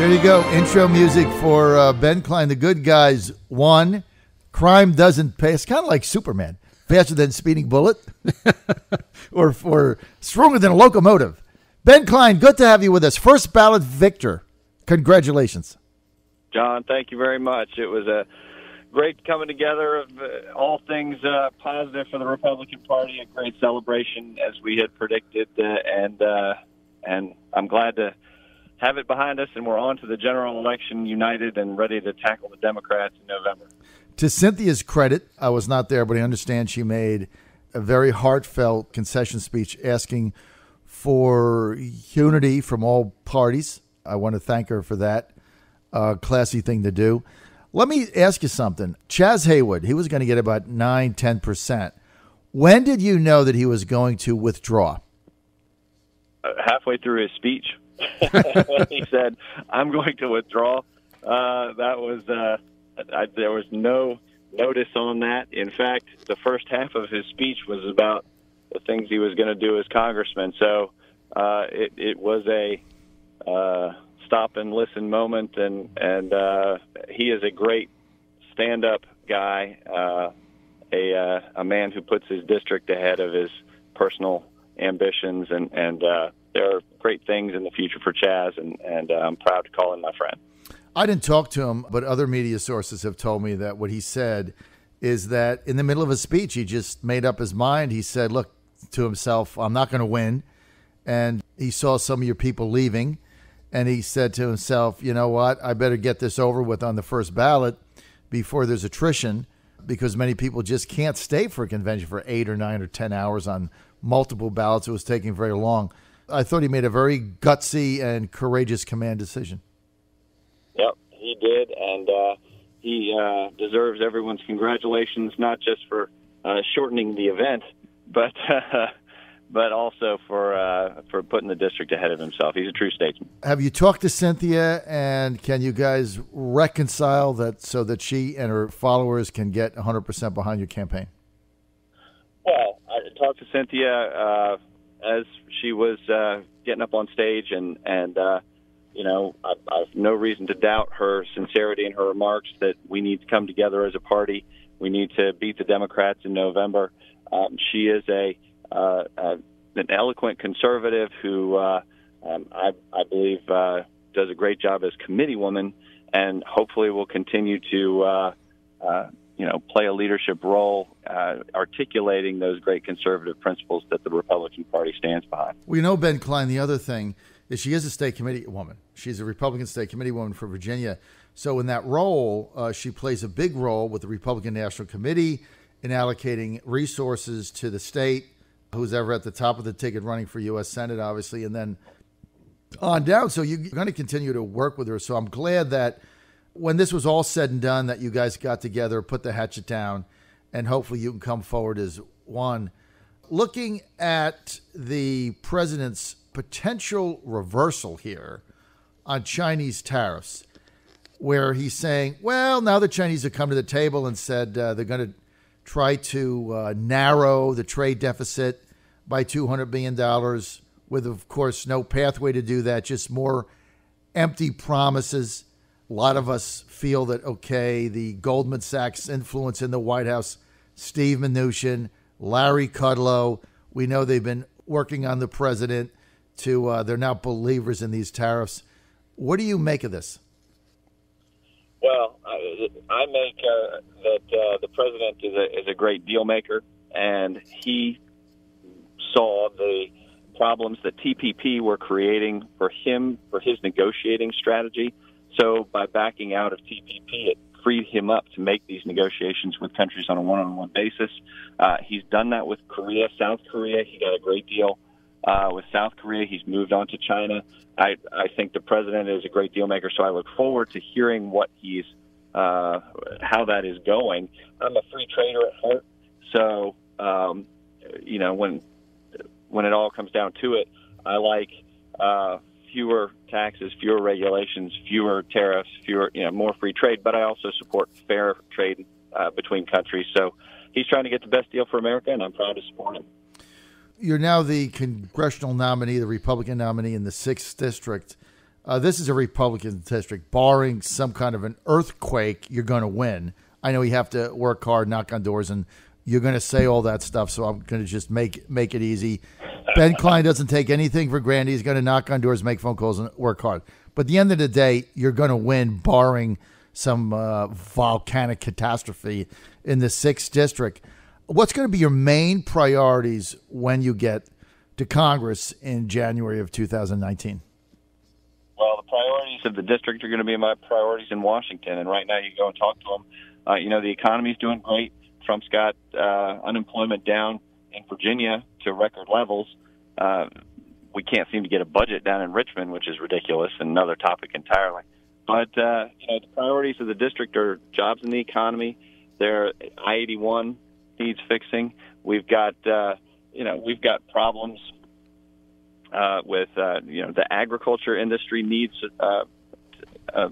There you go. Intro music for Ben Cline. The good guys won. Crime doesn't pay. It's kind of like Superman. Faster than a speeding bullet or stronger than a locomotive. Ben Cline, good to have you with us. First ballot victor. Congratulations. John, thank you very much. It was a great coming together of all things positive for the Republican Party, a great celebration as we had predicted, and I'm glad to have it behind us, and we're on to the general election united and ready to tackle the Democrats in November. To Cynthia's credit, I was not there, but I understand she made a very heartfelt concession speech asking for unity from all parties. I want to thank her for that. Classy thing to do. Let me ask you something. Chaz Haywood, he was going to get about 9-10%. When did you know that he was going to withdraw? Halfway through his speech. When he said, I'm going to withdraw, there was no notice on that. In fact, the first half of his speech was about the things he was going to do as congressman. So it was a stop and listen moment, and he is a great stand-up guy, a man who puts his district ahead of his personal ambitions, and there are great things in the future for Chaz, and I'm proud to call him my friend. I didn't talk to him, but other media sources have told me that what he said is that in the middle of a speech, he just made up his mind. He said, look, to himself, I'm not going to win. And he saw some of your people leaving, and he said to himself, you know what, I better get this over with on the first ballot before there's attrition, because many people just can't stay for a convention for 8 or 9 or 10 hours on multiple ballots. It was taking very long. I thought he made a very gutsy and courageous command decision. Yep, he did, and he deserves everyone's congratulations, not just for shortening the event, but also for putting the district ahead of himself. He's a true statesman. Have you talked to Cynthia, and can you guys reconcile that so that she and her followers can get 100% behind your campaign? Well, I talked to Cynthia as she was getting up on stage, and I've no reason to doubt her sincerity in her remarks that we need to come together as a party. We need to beat the Democrats in November. She is an eloquent conservative who I believe does a great job as committee woman, and hopefully will continue to play a leadership role articulating those great conservative principles that the Republican Party stands behind. We know, Ben Cline, the other thing is she is a state committee woman. She's a Republican state committee woman for Virginia. So in that role, she plays a big role with the Republican National Committee in allocating resources to the state, who's ever at the top of the ticket running for U.S. Senate, obviously, and then on down. So you're going to continue to work with her. So I'm glad that when this was all said and done, that you guys got together, put the hatchet down, and hopefully you can come forward as one. Looking at the president's potential reversal here on Chinese tariffs, where he's saying, well, now the Chinese have come to the table and said they're going to try to narrow the trade deficit by $200 billion with, of course, no pathway to do that, just more empty promises. A lot of us feel that, okay, the Goldman Sachs influence in the White House, Steve Mnuchin, Larry Kudlow, we know they've been working on the president to, they're now believers in these tariffs. What do you make of this? Well, I make that the president is a great deal maker, and he saw the problems that TPP were creating for him, for his negotiating strategy. So by backing out of TPP, it freed him up to make these negotiations with countries on a one-on-one basis. He's done that with Korea, South Korea. He got a great deal with South Korea. He's moved on to China. I think the president is a great deal maker, so I look forward to hearing what he's how that is going. I'm a free trader at heart, so when it all comes down to it, I like fewer taxes, fewer regulations, fewer tariffs, more free trade. But I also support fair trade between countries. So he's trying to get the best deal for America, and I'm proud to support him. You're now the congressional nominee, the Republican nominee in the 6th District. This is a Republican district. Barring some kind of an earthquake, you're going to win. I know you have to work hard, knock on doors, and you're going to say all that stuff, so I'm going to just make it easy. Ben Cline doesn't take anything for granted. He's going to knock on doors, make phone calls, and work hard. But at the end of the day, you're going to win, barring some volcanic catastrophe in the 6th district. What's going to be your main priorities when you get to Congress in January of 2019? Well, the priorities of the district are going to be my priorities in Washington. And right now you go and talk to them. The economy's doing great. Trump's got unemployment down in Virginia to record levels. We can't seem to get a budget down in Richmond, which is ridiculous, and another topic entirely. But, the priorities of the district are jobs in the economy. Their I-81 needs fixing. We've got problems with the agriculture industry needs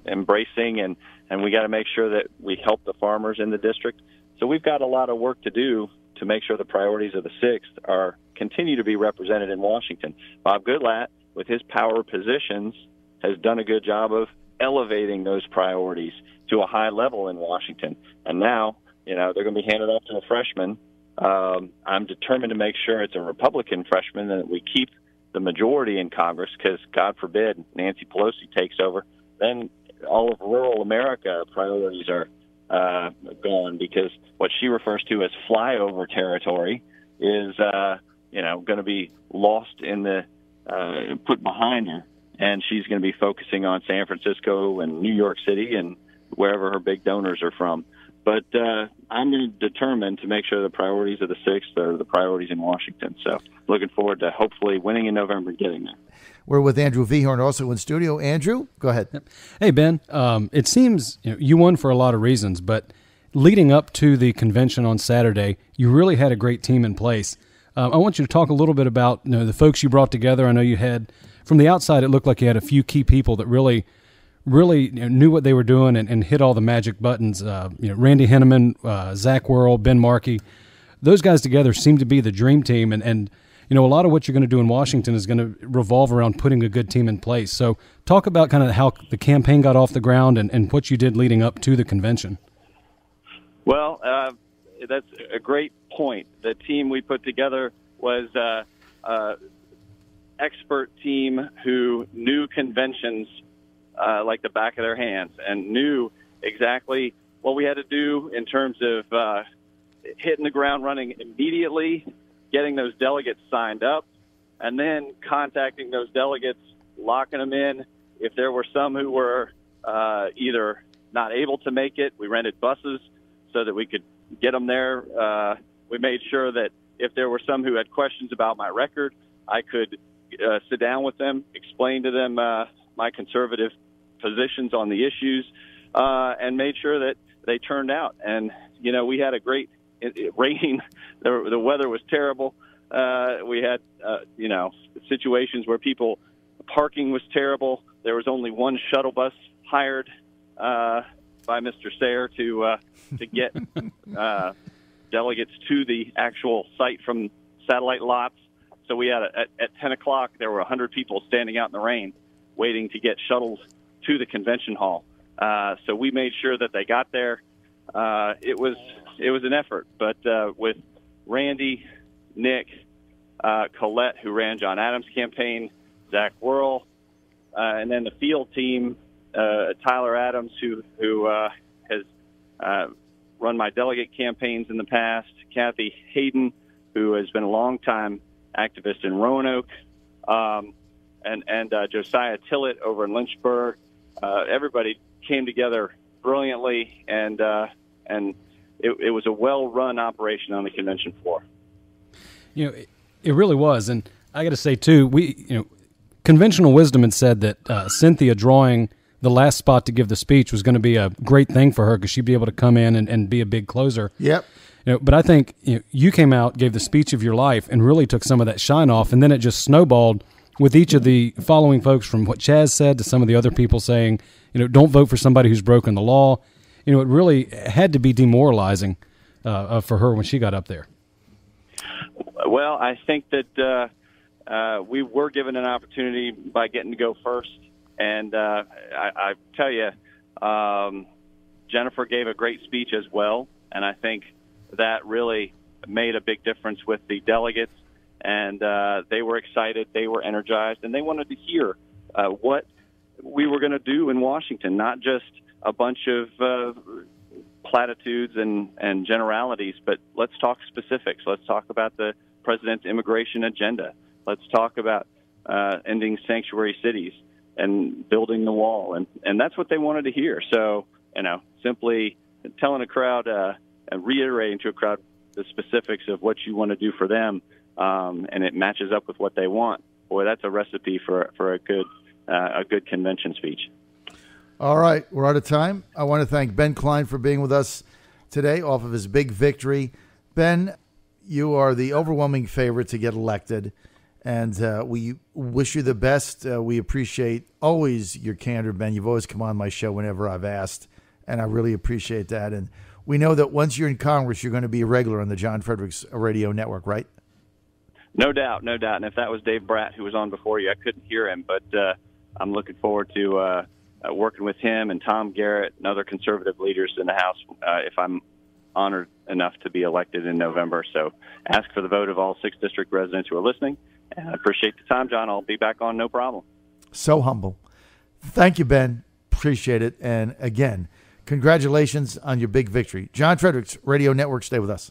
embracing, and we got to make sure that we help the farmers in the district. So we've got a lot of work to do to make sure the priorities of the 6th continue to be represented in Washington. Bob Goodlatte, with his power positions, has done a good job of elevating those priorities to a high level in Washington. And now, they're going to be handed off to a freshman. I'm determined to make sure it's a Republican freshman and that we keep the majority in Congress, because God forbid Nancy Pelosi takes over, then all of rural America priorities are gone, because what she refers to as flyover territory is going to be lost in the put behind her, and she's going to be focusing on San Francisco and New York City and wherever her big donors are from. But I'm determined to make sure the priorities of the 6th are the priorities in Washington. So looking forward to hopefully winning in November and getting there. We're with Andrew Vehorn, also in studio. Andrew, go ahead. Yep. Hey, Ben, it seems you won for a lot of reasons, but leading up to the convention on Saturday, you really had a great team in place. I want you to talk a little bit about the folks you brought together. I know you had, from the outside, it looked like you had a few key people that really knew what they were doing and hit all the magic buttons. Randy Henneman, Zach Worrell, Ben Markey, those guys together seem to be the dream team. And a lot of what you're going to do in Washington is going to revolve around putting a good team in place. So talk about kind of how the campaign got off the ground and what you did leading up to the convention. Well, that's a great point. The team we put together was an expert team who knew conventions like the back of their hands and knew exactly what we had to do in terms of hitting the ground running immediately, getting those delegates signed up, and then contacting those delegates, locking them in. If there were some who were either not able to make it, we rented buses so that we could get them there. We made sure that if there were some who had questions about my record, I could sit down with them, explain to them my conservative positions on the issues, and made sure that they turned out. And, we had a great rain. The weather was terrible. We had, situations where parking was terrible. There was only one shuttle bus hired by Mr. Sayre to get delegates to the actual site from satellite lots. So we had at 10 o'clock, there were 100 people standing out in the rain waiting to get shuttles to the convention hall. So we made sure that they got there. It was an effort, but with Randy, Nick, Colette, who ran John Adams' campaign, Zach Worrell, and then the field team, Tyler Adams, who has run my delegate campaigns in the past, Kathy Hayden, who has been a longtime activist in Roanoke, and Josiah Tillett over in Lynchburg. Everybody came together brilliantly, and it was a well-run operation on the convention floor. It really was, and I got to say too, conventional wisdom had said that Cynthia drawing the last spot to give the speech was going to be a great thing for her because she'd be able to come in and be a big closer. Yep. But I think you came out, gave the speech of your life, and really took some of that shine off, and then it just snowballed with each of the following folks, from what Chaz said to some of the other people saying, don't vote for somebody who's broken the law. It really had to be demoralizing for her when she got up there. Well, I think that we were given an opportunity by getting to go first And I tell you, Jennifer gave a great speech as well, and I think that really made a big difference with the delegates. And they were excited, they were energized, and they wanted to hear what we were going to do in Washington, not just a bunch of platitudes and generalities, but let's talk specifics. Let's talk about the president's immigration agenda. Let's talk about ending sanctuary cities and building the wall. And that's what they wanted to hear. So, simply telling a crowd and reiterating to a crowd the specifics of what you want to do for them, and it matches up with what they want. Boy, that's a recipe for a good convention speech. All right, we're out of time. I want to thank Ben Cline for being with us today off of his big victory. Ben, you are the overwhelming favorite to get elected, and we wish you the best. We appreciate always your candor, Ben. You've always come on my show whenever I've asked, and I really appreciate that. And we know that once you're in Congress, you're going to be a regular on the John Fredericks Radio Network, right? No doubt, no doubt. And if that was Dave Bratt who was on before you, I couldn't hear him, but I'm looking forward to working with him and Tom Garrett and other conservative leaders in the House if I'm honored enough to be elected in November. So ask for the vote of all 6th District residents who are listening. And I appreciate the time, John. I'll be back on, no problem. So humble. Thank you, Ben. Appreciate it. And again, congratulations on your big victory. John Fredericks Radio Network, stay with us.